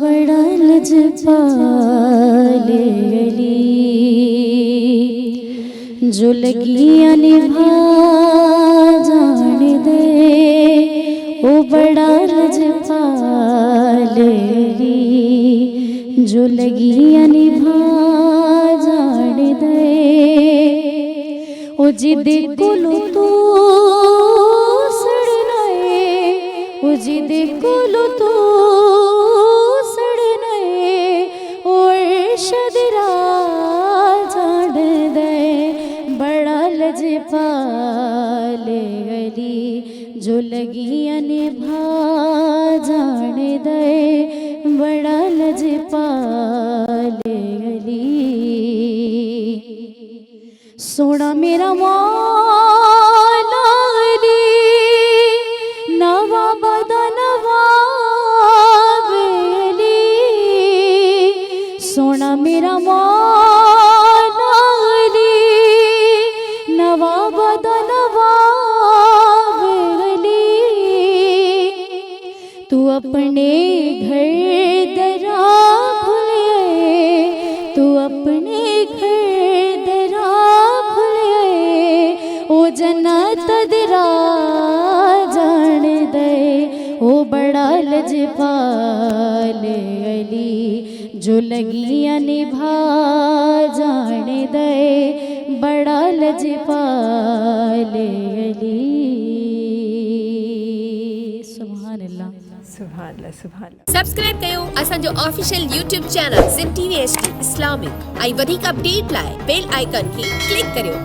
बड़ा लजपाले अली जो लगियां निभा जान दे, ओ बड़ा लजपाले अली जो लगियां निभा जान दे, ओ जिदे कोलो तू जिदे कोलो तो सड़ने और शदरा जान दे, बड़ा लजपाले अली जो लगियां निभा जान दे, बड़ा लजपाले अली। सोना मेरा मौला अली नवाब नवाब अली, सोना मेरा मौला अली नवाब नवाब अली, तू अपने घर दरा भूले, तू अपने घर दरा भूले, ओ जन्नत दरा जान दे, ओ बड़ा लजपाले अली जो लगियां निभा जान दे, बड़ा लजपाले अली। सुभान अल्लाह, सुभान अल्लाह, सुभान अल्लाह। सब्सक्राइब कयो असांजो official YouTube channel Sim TV HD इस्लामिक। आई वधीक अपडेट लाइ बेल आइकन खे क्लिक करियो।